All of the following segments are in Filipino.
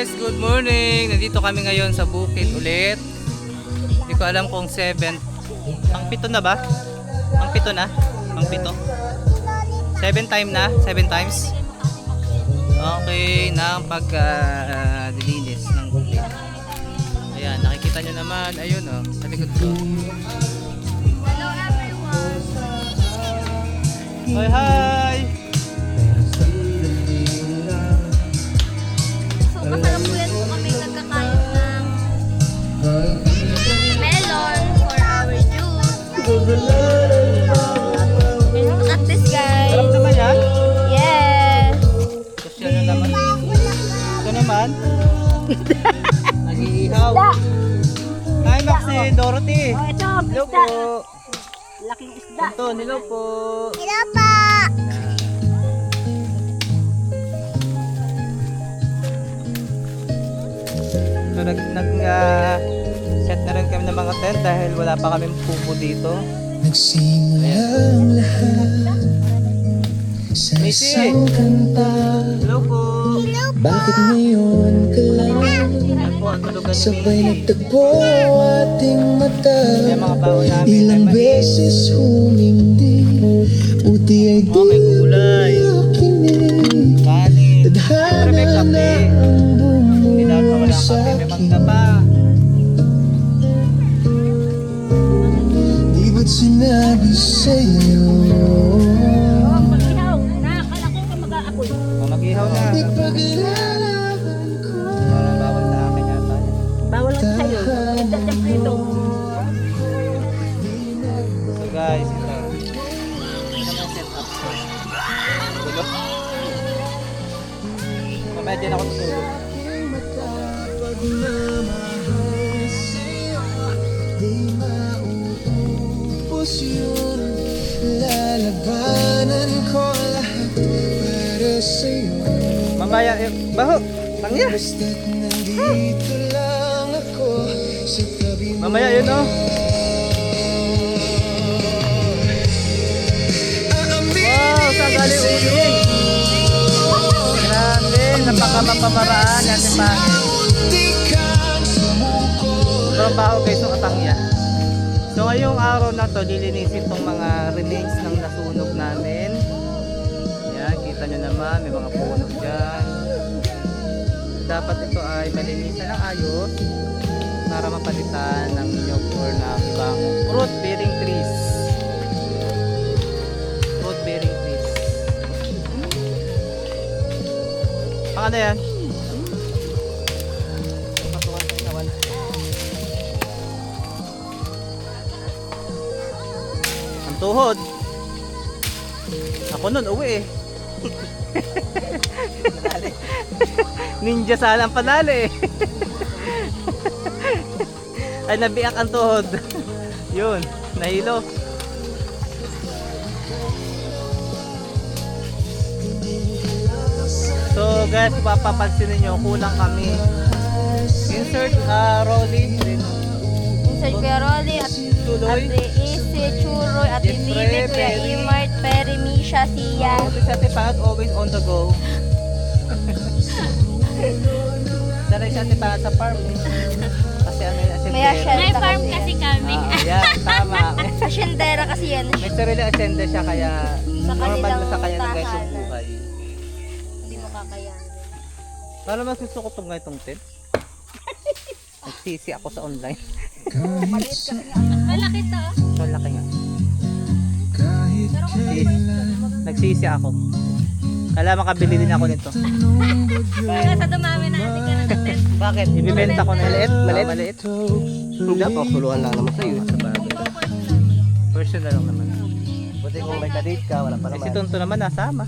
guys, good morning. Nandito kami ngayon sa bukid ulit. Hindi ko alam kung 7. Pang 7 na ba? Pang 7 na? Pang 7? 7 time na? 7 times? Okay, ng pag-dilinis ng bukid. Ayan, nakikita nyo naman. Ayun oh, sa likod ko. Hello everyone! Hi, hi! So kasalukuyan po kami nagkakain ng melon for our juice. Look at this guys! Sarap naman yan? Yes! Social na naman. Ito naman. Nag-iihaw. Hi, Maxi, Dorothy. Oh, ito, Hello isda. po. Laking isda. Anton, hello po. Hello pa! So, set na rin kami ng mga tent dahil wala pa kaming pupo dito. Nagsimulang lahat sa Macy! isang kanta. Hello po. Bakit ngayon ka lang Yan po ang tulugan ni sabay Macy. nagtagpo ating mata? Yan mga baon namin. Ilang May maliit. beses humindi, buti ay di Oh, may gulay. nakinig. Kanin. Siyempre Tadhana may na kape. ang Hindi dapat bumuo wala sa kape. May akin. mangga pa. Di ba't sinabi sa'yo Mag-ihaw. Nakakala ko ka mag-aapoy. O, mag-ihaw na. ipaglalaban ko? Parang bawal sa akin yata. Bawal lang sa'yo. Maganda siya prito. So guys, ito. Ito naman set up ko. Gulo. Mamaya din ako tutulog. Pagmamahal sa'yo, di mauubos yun. Lalabanan ko lahat para sa'yo. Mamaya, baho. Tangya. Basta't nandito lang ako sa tabi mo. Mamaya yun oh. Wow, saan galing uling? Grabe, napakamapamaraan yan si Pangin. Sobrang baho guys ng atangya. So ngayong araw na to, lilinisin itong mga remains ng nasunog namin. Yan, kita nyo naman, may mga puno dyan. Dapat ito ay malinisan ng ayos para mapalitan ng nyug or ng ibang fruit bearing trees. Fruit bearing trees. Pang ano yan? Patukan sa inawan. Ang tuhod. Ako nun uwi eh. Ninja sana ang panali eh. Ay nabiyak ang tuhod. Yun, nahilo. So guys, papapansin niyo kulang kami. Insert Rolly, Insert Kuya Rolly at Tuloy. Ate Isi, Churoy, Ate Jeffrey, Bibi, Kuya Perry. Imart, Perry, Misha, Sia. Sa Tipat, always on the go. Sanay sa Tipat sa farm eh. Kasi ano yung May asyendera. asyenda May farm kasi kami. Yan, tama. Asyendera kasi yan. May sarili asyenda siya kaya Sa normal kanilang na sa kanya na guys yung tahanan. buhay. Hindi mo kakayanin. Para mas gusto ko itong ganitong tent. Nagsisi ako sa online. Maliit kasi nga. Malaki to. So laki nga. Kahit Nagsisi ako. Kala makabili din ako nito. Kaya sa dumami na hindi ka na tent. Bakit? Ibibenta ko na maliit. Maliit? Hindi ako, suluhan lang naman sa'yo. Sa bagay. Personal lang naman. Buti kung may kadate ka, wala pa Eh, naman. si Tonto naman nasama.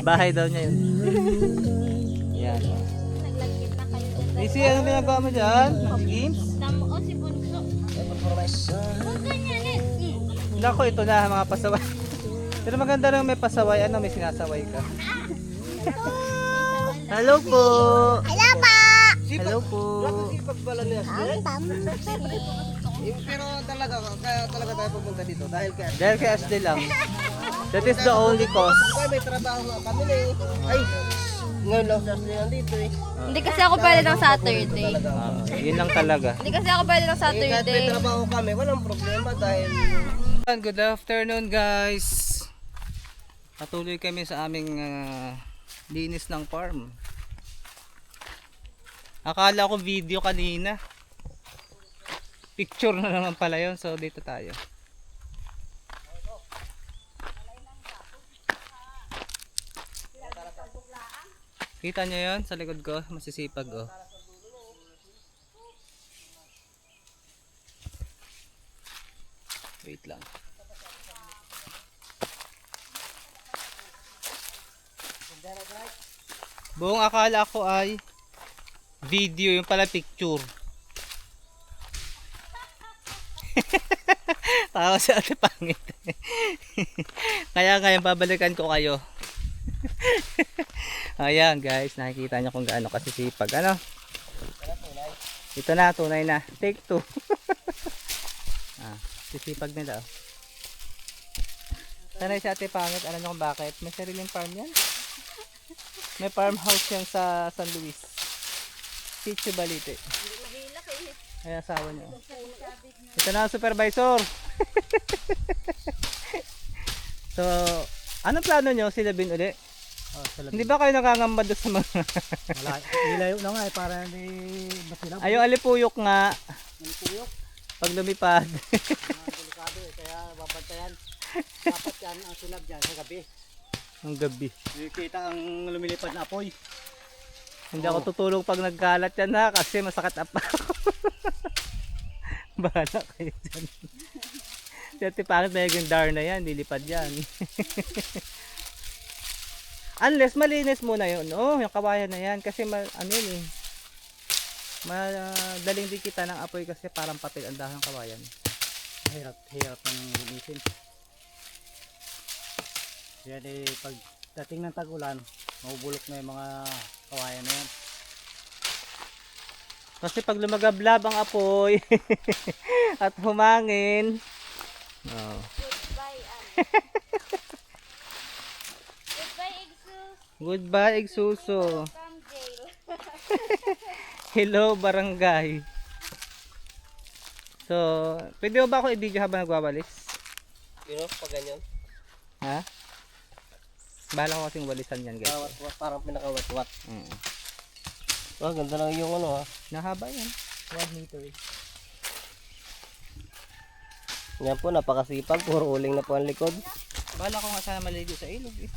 Bahay daw niya yun. Yan. Naglagkit na kayo. Isi, anong ginagawa mo dyan? Mag-games? Tamo o si Bunso. Huwag ganyan eh. Nako, ito na mga pasaway. Pero maganda rin may pasaway. Ano, may sinasaway ka? Hello po! Hello pa! Hello po! Sipag pala niya. Pero talaga, kaya talaga tayo pupunta dito dahil kaya Dahil kay Ashley lang. That is the only cause. may trabaho nga kami eh. Ay, Ngayon lang si Ashley nandito eh. Hindi kasi ako pwede ng Saturday. Yun lang talaga. Hindi kasi ako pwede ng Eh, kahit may Saturday. trabaho kami, walang problema dahil Good afternoon guys. Patuloy kami sa aming linis ng farm. Akala ko video kanina. Picture na naman pala yun. So dito tayo. Kita nyo yun sa likod ko? Masisipag oh. Wait lang. Buong akala ko ay video, yung pala picture. Tawa si Ate Pangit. Kaya ngayon babalikan ko kayo. Ayan guys, nakikita nyo kung gaano kasisipag. Ano? Ito na, tunay na. Take 2. Sisipag nila. Sanay si Ate Pangit, alam nyo kung bakit? May sariling farm yan. May farmhouse yan sa San Luis. Sitio Balite. Ay, asawa niyo. Ito na ang supervisor. So, anong plano nyo? Sila bin uli? Hindi ba kayo nakangamba doon sa mga... nilayo na nga eh, para hindi masilap. Ayaw alipuyok nga. Nilipuyok. Pag lumipad. Delikado eh, kaya babantayan. Dapat yan ang silab dyan sa gabi. Ang gabi. Nakikita ang lumilipad na apoy. Hindi ako tutulog pag nagkalat yan ha, kasi masakit apa. Bahala kayo dyan. Si Ate Pangit may gandar na yan, dilipad yan. Unless malinis muna yun. Oh, yung kawayan na yan. Kasi ano yun eh. Madaling dikita ng apoy kasi parang papel ang dahon ng kawayan. Hirap ng linisin. Yan eh, pag dating ng tag-ulan, mabubulok na yung mga kawayan na yan. Kasi pag lumagablab ang apoy at humangin. Oh. Goodbye, Goodbye, Exus. Igsuso. From jail. Hello, barangay. So, pwede ba ako i-video habang nagwawalis? Pero pag ganyan, Ha? Bahala ko kasing walisan yan, guys. parang pinakawat-wat. Mm. Oh, ganda lang yung ano ha. Nahaba yan. 1 meter. Yan po, napakasipag. Puro uling na po ang likod. Bahala ko nga sana maligo sa ilog eh.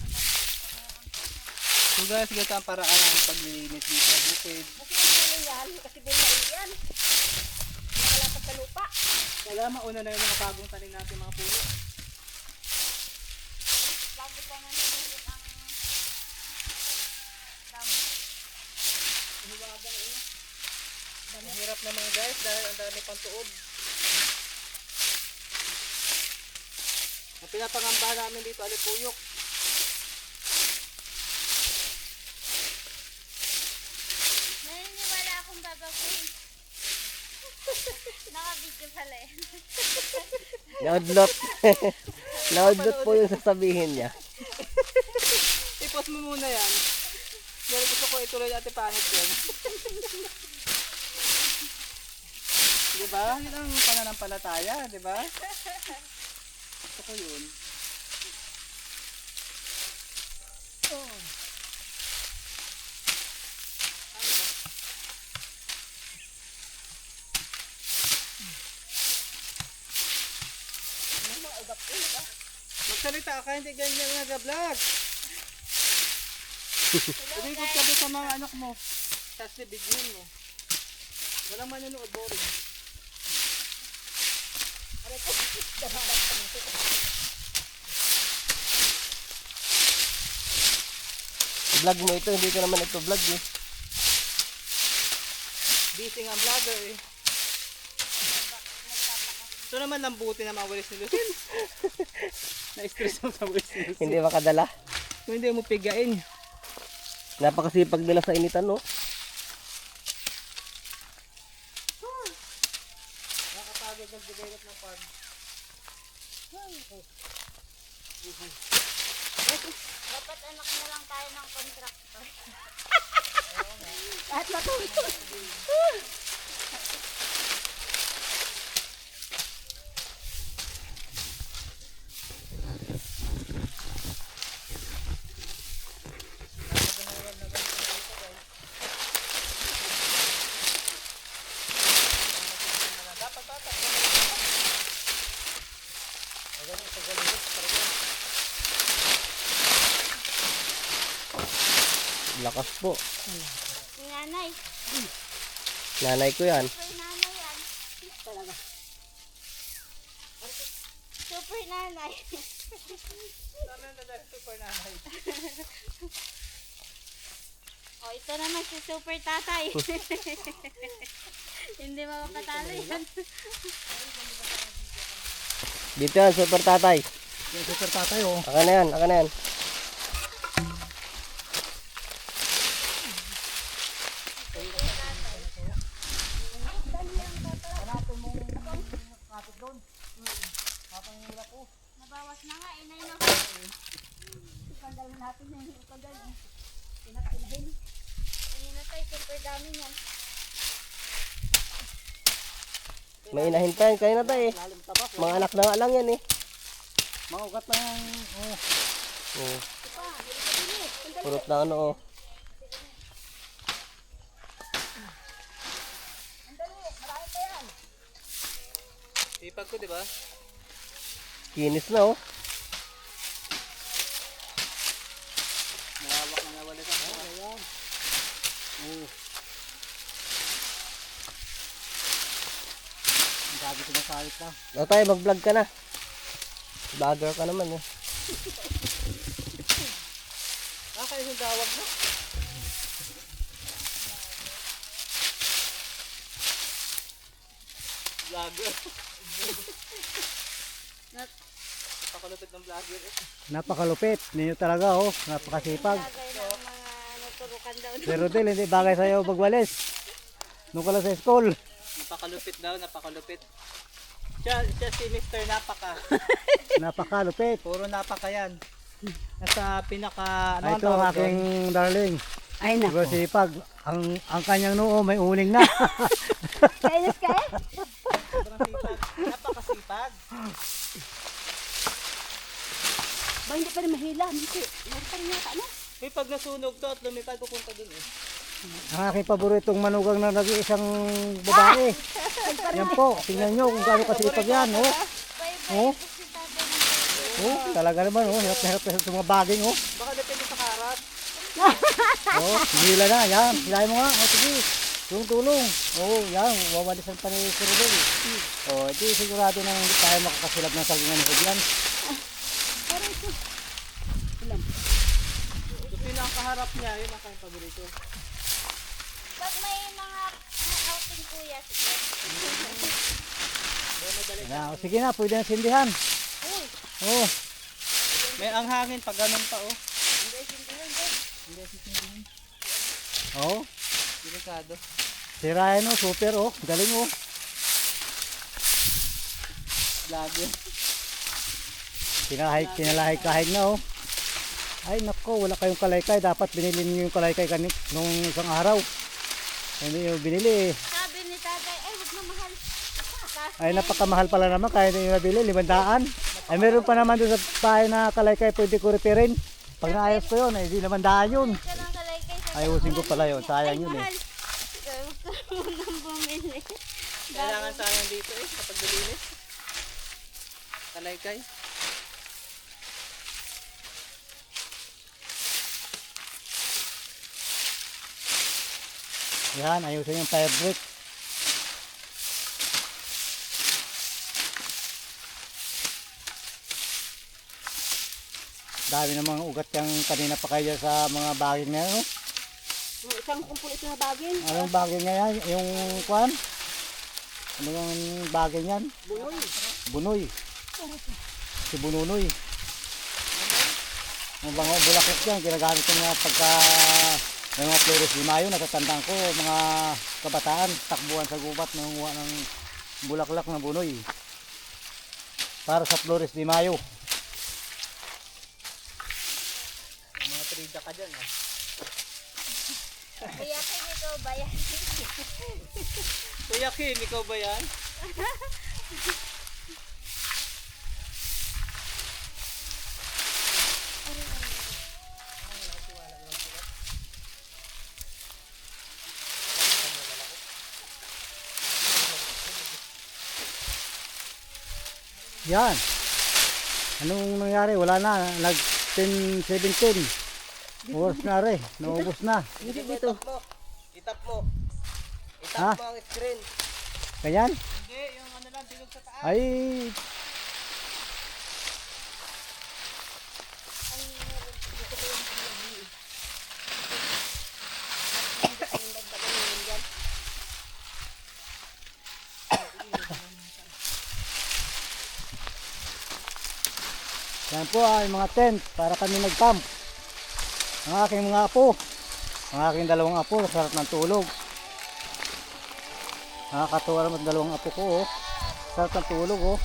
So guys, ganito ang paraan ng paglilinis dito sa bukid. Kasi binlain yan. Nakalapat sa lupa. Wala, mauna na yung mga bagong tanim natin mga puno. Bago pa nga nililip ang damo. Mahirap naman guys dahil ang dami pang tuod. Ang pinapangambahan namin dito alipuyok. Naniniwala akong babaguhin. Naka-video pala eh. Naudlot. Naudlot po yung sasabihin niya. I-post mo muna yan. Dahil gusto ko ituloy Ate Pangit yan. Diba? Yun ang pananampalataya, diba? Gusto ko yun. Magsalita ka, hindi ganyan nag-vlog. Umikot ka doon sa mga anak mo. Tapos bibigyan mo. Walang manonood, boring. Vlog mo ito, hindi ko naman ito vlog eh. Busy nga ang vlogger eh. Ito naman lambuti na mawalis ni Lucille. Na-stress mo sa walis ni Lucille. Hindi makadala. Kung hindi mo pigain. Napakasipag nila sa initan, no? Nakakapagod mag-develop ng farm. Dapat Mag-anak na lang tayo ng contractor. Kahit matulog. Lakas po. Si nanay. Nanay ko yan. Super nanay yan. Talaga. Super nanay. Super nanay. Oh, ito naman si super tatay. Hindi makapatalo yan. Dito yan, super tatay. Yung super tatay oh. Aka na yan, aka na yan. Nabawas na nga, inay na. Ikandalin natin yung ikandalin. Pinapinahin. Hindi na tayo, super dami yan. May inahin pa yan, kayo na tayo eh. Lalim tabak. Mga anak na nga lang yan eh. Mga ugat lang yung... Oh. Oh. Purot na ano oh. Sipag ko, di ba? Kinis na oh. Nahawak na nawalik ako. Ayan. Oh. Ang gabi sumasalit ka. O tayo, mag-vlog ka na. Vlogger ka naman eh. Kayo yung dawag na. Vlogger. Napakalupit ng vlogger eh. Napakalupit. Ninyo talaga oh. Napakasipag. Lagay ng mga turukan daw. Pero Del, hindi bagay sa'yo magwalis. Nung ka lang sa school. Napakalupit daw, napakalupit. Siya si Mr. Napaka. Napakalupit. Puro napaka yan. Nasa pinaka, ano Ay, ang ito ang tawag aking darling. Ay Pero nako. sipag. Ang kanyang noo may uling na. Kainis ka eh? Sobrang sipag. Napakasipag. Ba hindi pa rin mahila. Hindi. Meron pa rin yata ano? May pag nasunog to at lumipad, pupunta dun eh. Ang aking paboritong manugang na nag-iisang babae. Yan po. Tingnan nyo kung gaano kasipag yan. Oh. Bye-bye. Oh. Si tatay ng tatay. Oh, talaga naman oh. Hirap na hirap na sa mga baging oh. Baka depende sa karat. Oh, hila na. Yan. Hilahin mo nga. Oh, sige. Tulong-tulong. Oh, yan. Wawalisan pa ni Sir Rodel. Oh, ito sigurado na hindi tayo makakasilap ng sagingan ni Rodel. Pero ito. Ilan? So, pinakaharap niya, yun ang kanyang paborito. Pag may mga outing kuya, sige. Yan. Oh, sige na. Pwede na sindihan. Oh. May anghangin pag ganun pa oh. Oh. Delikado. Si Ryan oh. Super oh. Galing oh. Vlogger. Kinalahig-kahig na oh. Ay nako, wala kayong kalaykay. Dapat binili niyo yung kalaykay nung isang araw. Hindi nyo binili eh. Sabi ni tatay, ay huwag na mahal. Ay napakamahal pala naman. Kaya hindi nyo nabili. 500. Ay meron pa naman doon sa bahay na kalaykay. Pwede ko reparin. Pag naayos ko yun, ay di 500 yun. Ka lang kalaykay sa Ayusin ko pala yun. Sayang yun eh. mahal. Huwag ka munang bumili. Kailangan sayang dito eh, kapag dilinis. Kalaykay. Yan, ayusin yung fire brick. Dami ng mga ugat yung kanina pa kayo sa mga baging na yun. Yung isang kumpul ito na bagin. Anong baging nga yan? Yung kwan? Ano yung baging yan? Bunoy. Bunoy. Si Bununoy. Ang bango bulakot yan, ginagamit ko nga pagka may mga flores di Mayo, natatandaan ko mga kabataan, takbuhan sa gubat, nangunguha ng bulaklak na bunoy. Para sa flores di Mayo. Mga Intrida ka dyan ah. Kaya kayo ikaw ba yan? Kuya Kim, ikaw ba yan? Yan. Anong nangyari? Wala na. Nag 10, 17. Oras na rin. Naubos na. Hindi dito. Itap mo. Ha? Itap mo ang screen. Ganyan? Hindi, yung ano lang, bilog sa taas. Ay, yan po ay mga tent para kami nag-camp. Ang aking mga apo. Ang aking dalawang apo, sarap ng tulog. Nakakatuwa naman ang dalawang apo ko, oh. Sarap ng tulog, oh.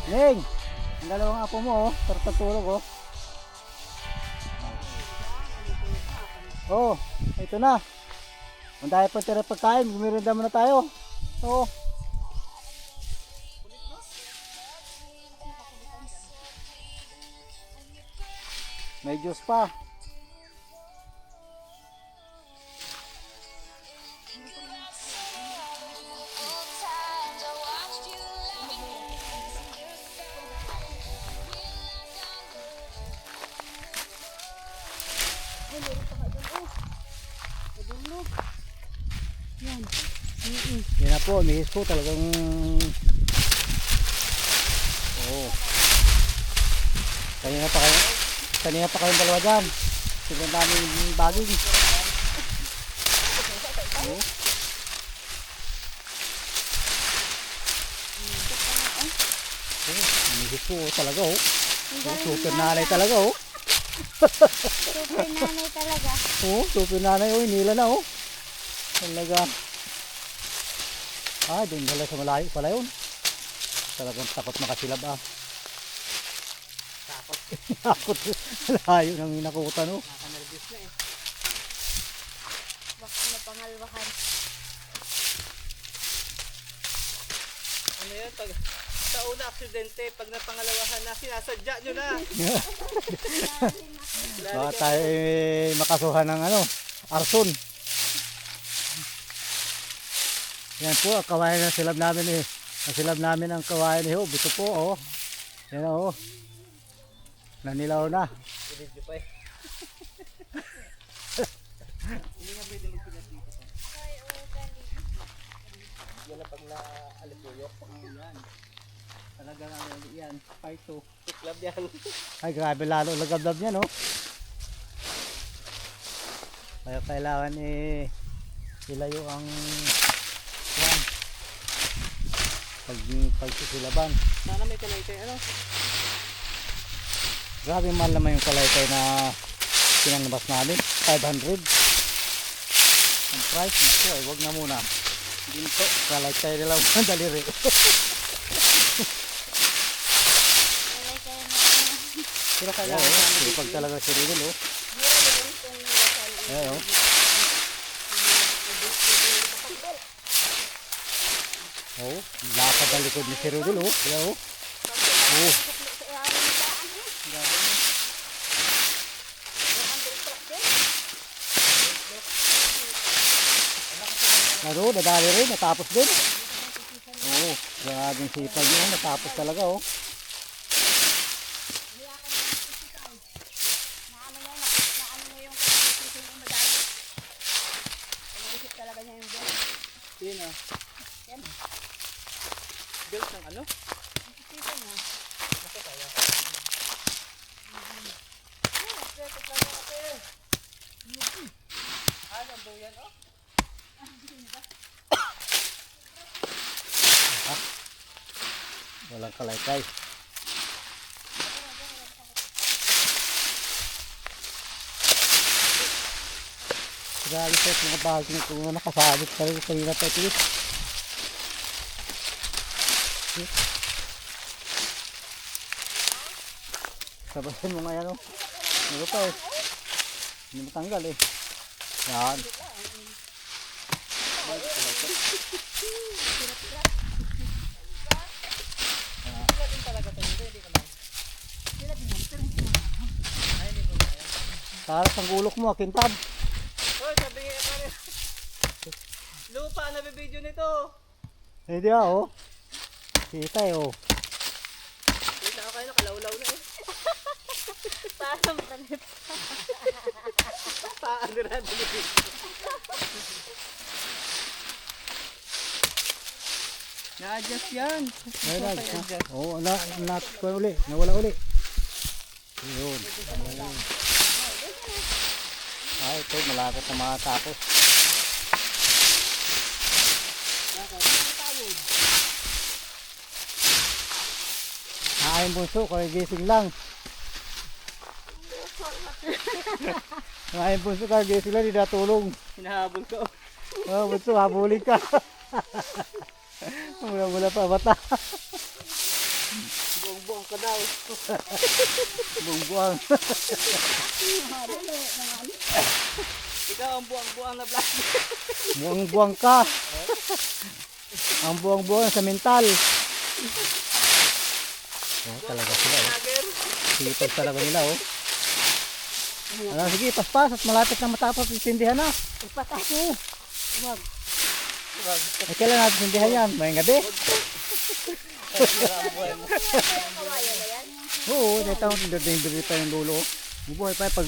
Ning! Ang dalawang apo mo, oh. Sarap ng tulog, oh. Oh, ito na. Kung tayo pa tira pagkain, gumirinda muna tayo. Oo. May juice pa. Yan na po, mihis po talagang kanina pa kayong dalawa dyan. Tignan namin yung baging. Oh. Mihis po talaga, oh. Super nanay talaga, oh. Super nanay talaga. Oh, super nanay, oh. Inila na, oh. Talaga. Ah, doon pala sa malayo pala yun. Talagang takot makasilab, ah. Takot. Layo nang inakutan, oh. Nakanervous na eh. Baka mapangalwahan. Ano yan? Pag, sa una aksidente, pag napangalawahan na, sinasadya nyo na. Baka tayo makasuhan ng ano, arson. Yan po, ang kawayan na silab namin eh. Ang silab namin ang kawayan ni Hob. Ito po, oh. Yan, oh. Nanilaw na. Video pa eh. Yan ang pag na-alipuyok. Yan. Talagang ano yan, part 2. Tiklab yan. Ay, grabe lalo. Lagabdab niya, no? Kaya kailangan eh, ilayo ang yan. Pagsusilaban. Sana may kalaytay, ano? Grabe mahal naman yung kalaytay na pinanabas namin. 500. Ang price nito ay wag na muna. Ginto, kalaytay nila ang daliri. Alay kayo na. Pero Kaya kailangan oh, sana sipag talaga si Ridel, oh. Ayan, oh. Oh, lakad ang likod ni si Ridel, oh. Kaya, oh. Oh. Ano, nadali rin, natapos din. Oo, grabing sipag niya, natapos talaga, oh. Yun ah. Built ng ano? Ano ba yan oh? Walang kalaytay. Grabe po mga bagong kung nakasabit pa rin kanina pa ito. Sabasin mo nga yan o. Ano pa eh. Hindi matanggal eh. Yan. Taras ang gulok mo, kintab. Hoy, sabi nga pa rin. Lupa, nabibideo nito. Hindi ah, oh. Kita eh, oh. Kita ako kayo, nakalawlaw na eh. Parang panip. Paano na din. Na-adjust yan. Ayun na, oh, nawala uli. Yun. Ay, ito, malapit na matapos. Ayun bunso, kaya gising lang. Ayun bunso, kaya gising lang, hindi natulong. Hinahabol ko. Oh, bunso, habulin ka. Mula pa bata. Buong-buong ka daw. Buang-buang. Ikaw ang buang-buang na vlog. Buang-buang ka. Ang buang-buang sa mental. Oh, talaga sila oh. Sipag talaga nila oh. Ano, sige, paspas at malapit na matapos itindihan na. Patay. Wag. Ay, kailan natin itindihan yan? May gabi? Oo, dito yung dulo. Buhay pa pag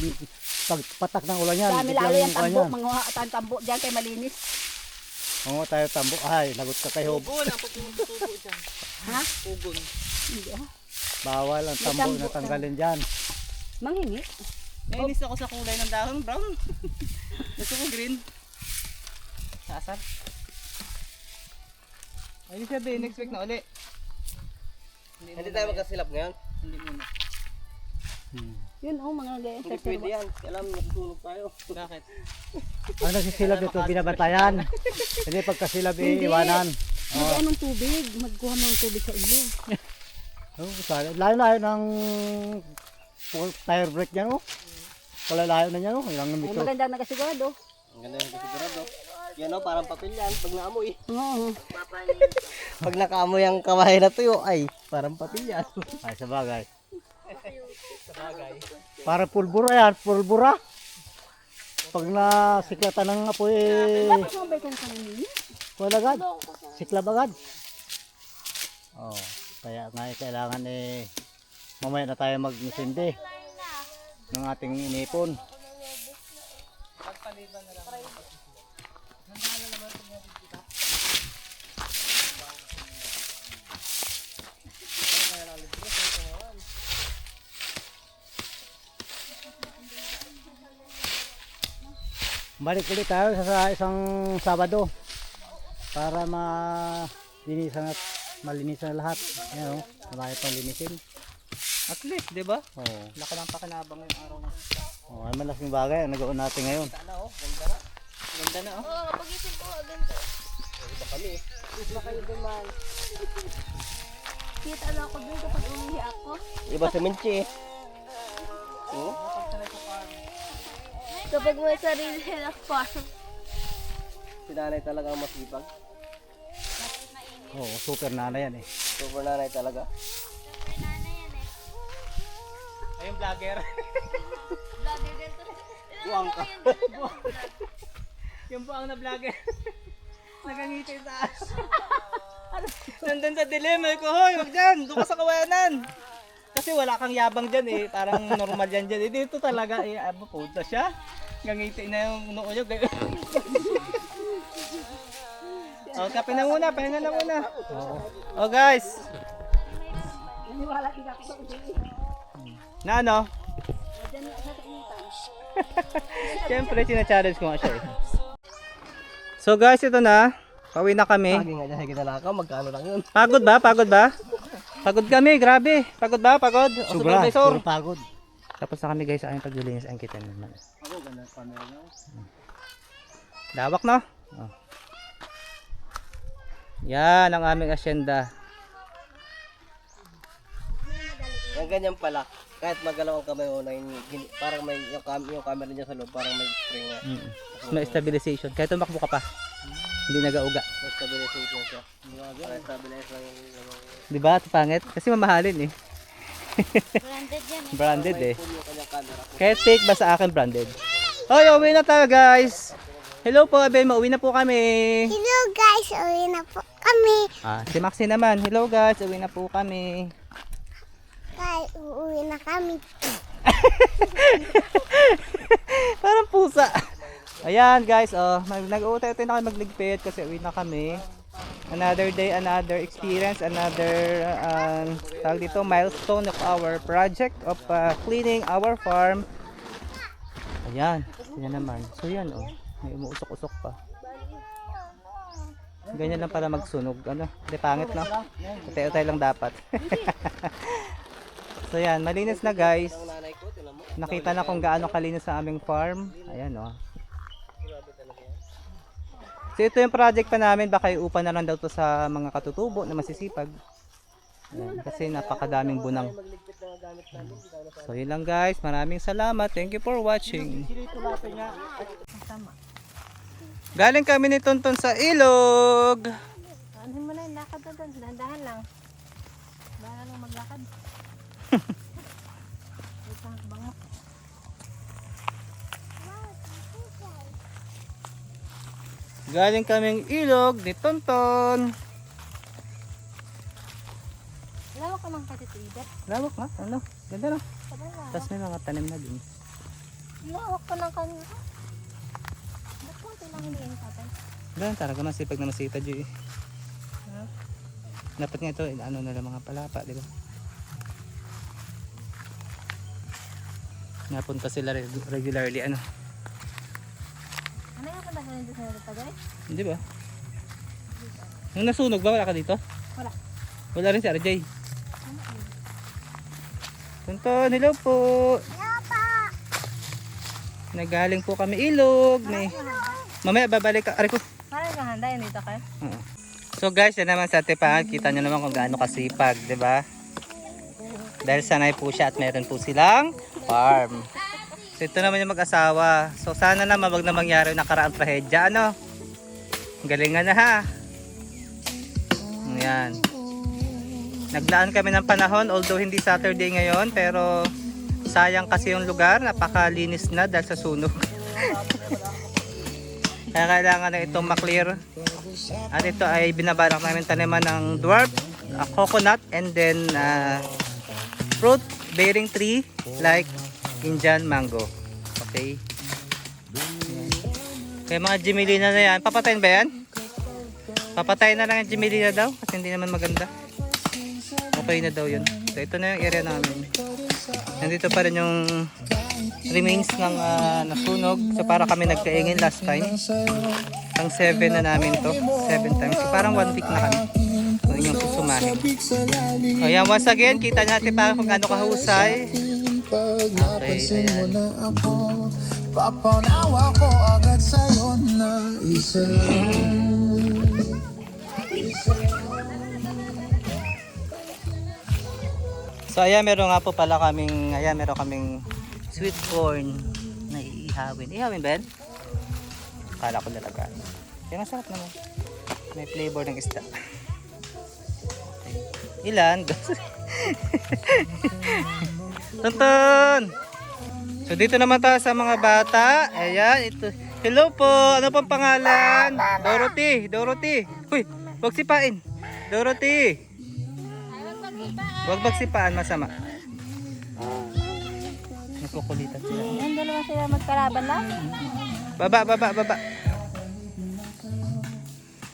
patak ng ulan yan. Dami lalo yung tambo, mga tambo dyan kay malinis. Oo, tayo tambo. Ay, lagot ka kay Hob. Pugon, ang puputubo dyan. Ha? Pugon. Hindi ah. Bawal ang tambo tambo na tanggalin dyan. Manghingi. Nainis ako sa kulay ng dahon, brown. Gusto ko green. Sasar. Ay, sabihin, next week na uli. Hindi tayo magkasilap ngayon. Hindi muna. Yun oh, mga gaya. Hindi pwede yan. Alam, natutulog tayo. Bakit? Ang nagsisilab dito, binabantayan. Hindi pagkasilab iiwanan. Hindi anong tubig. Magkuha mo ng tubig sa ilog. Layo-layo ng tire brake niyan oh. Wala layo na niyan oh. Ilang Ay, metro. maganda nakasigurado. Ang ganda yung kasigurado. Yan o, parang papel yan. Pag naamoy. Oo. Pag nakaamoy ang kawahay na tuyo, ay, parang papel yan. Ay, sa bagay. Para pulbura yan, pulbura. Pag nasiklatan ng apoy, Dapat mo ba kung kanini? wala agad. Siklab agad. Oh, kaya nga kailangan mamaya na tayo magnisindi ng ating inipon. Balik ulit tayo sa isang Sabado para malinisan at malinisan lahat. Ayan o, marami pang linisin. At least, di ba? Oo. Laka ng pakinabang ngayong araw na. Oh, ay malaking bagay ang nagawa natin ngayon. Ganda na oh. Oo, pag-isip ko, ganda. Kita na ako dun kapag umihi ako. Iba sa minchi eh. Kapag may sarili na farm. Si nanay talaga ang masipag. Oo, super nanay yan eh. Super nanay talaga. Ayun, vlogger. Vlogger ganito. Buwang ka. Yung buang na vlogger. Nagangiti sa taas. Nandun sa dilim. Ay ko, hoy, wag dyan. Doon ka sa kawayanan. Kasi wala kang yabang dyan eh. Parang normal yan dyan. Eh, dito talaga eh. Punta siya. Gangiti na yung noo nyo. O, kape na muna. Pahinga na muna. O guys. Naniwala din ako sa ulit. Na ano? Diyan na sa tinitan. Siyempre, sina-challenge ko nga siya eh. So guys, ito na. Pauwi na kami. Lagi nga dahil kinalakaw, magkano lang yun. Pagod ba? Pagod ba? Pagod kami, grabe. Pagod ba? Pagod? O, Sobra, supervisor. super pagod. Tapos na kami guys sa aming paglilinis. Ang kita naman. Lawak, no? Oh. Yan ang aming asyenda. Yung ganyan pala. Kahit magalaw ang kamay mo na parang may yung camera niya sa loob, parang may spring nga. May stabilization. Kahit tumakbo ka pa, hindi nagauga. May stabilization siya. Para stabilize lang yung Di ba? Ito pangit. Kasi mamahalin eh. Branded yan. Branded eh. yung kanyang camera. Kahit fake ba sa akin branded. Hoy, uwi na tayo guys. Hello po, Ben. Mauwi na po kami. Hello guys, uwi na po kami. Si Maxi naman. Hello guys, uwi na po kami. Guys, uuwi na kami. Parang pusa. Ayan guys, nag-uutay-utay na kami magligpit kasi uwi na kami. Another day, another experience, another tawag dito, milestone of our project of cleaning our farm. Ayan, yan naman. So yan may umuusok-usok pa. Ganyan lang para magsunog. Di pangit no? Utay-utay lang dapat. So yan, malinis na guys. Nakita na kung gaano kalinis ang aming farm. Ayan So ito yung project pa namin, baka iupa na lang daw to sa mga katutubo na masisipag. Ayan, kasi napakadaming bunang. So yun lang guys, maraming salamat. Thank you for watching. Galing kami ni Tonton sa ilog. Ano mo na yung lakad na doon? Dahan-dahan lang. Dahan lang maglakad. Bango. Galing kaming ilog ni Tonton. Lawak ka mang katituidat. Lawak nga, ganda no. Tapos may mga tanim na din. Lawak ka ng kanina. Ba't konti lang hindi yung tatay? Ganun talaga, masipag na masita dyan eh. Dapat nga ito, na lang mga palapa, di ba? Napunta sila regularly, Ano yung kanda ka nito sa nagtagay? Hindi ba? Nung nasunog ba, wala ka dito? Wala. Wala rin si RJ. Tonton, hello po. Nagaling po kami ilog. Mamaya babalik ka. Aray ko. Parang kahanda yun dito kayo? So guys, yan naman sa Tepangan. Kita nyo naman kung gaano kasipag, di ba? Dahil sanay po siya at meron po silang farm. So ito naman yung mag-asawa. So sana naman wag na mangyari yung nakaraang trahedya. Galingan na ha. Ayan. Naglaan kami ng panahon although hindi Saturday ngayon, pero sayang kasi yung lugar, napakalinis na dahil sa sunog. Kaya kailangan na itong maklear. At ito ay binabalak namin taniman ng dwarf, coconut, and then fruit bearing tree like Indian mango. Okay. Kaya mga Jimelina na yan, papatayin ba yan? Papatayin na lang yung Jimelina daw kasi hindi naman maganda. Okay na daw yun. So ito na yung area namin. Nandito pa rin yung remains ng nasunog. So para kami nagkaingin last time. Pang 7 na namin to. 7 times. So parang 1 week na kami. So yun yung susumahin. So yan, once again, kita natin pa kung gaano kahusay. Okay, ayan. Papanawa ko agad sa'yo na isa So ayan, meron nga po pala kaming, meron kaming sweet corn na iihawin. Ihawin ba yan? Kala ko nalagaan. Kaya masarap naman. May flavor ng isda. Okay. Ilan? Tonton! So dito naman tayo sa mga bata. Ayan, ito. Hello po, ano pang pangalan? Dorothy, Dorothy. Uy, huwag sipain. Dorothy. Huwag magsipaan, masama. Nagkukulitan sila. Yan, dalawa sila magkalaban lang. Baba, baba, baba.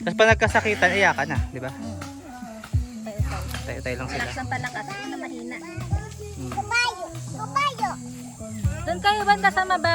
Tapos pa nagkasakitan, iyakan na, di ba? Tayo-tayo lang sila. Lakas ng palakas, na mahina. Kabayo! Kabayo! Doon kayo banda sa mababa.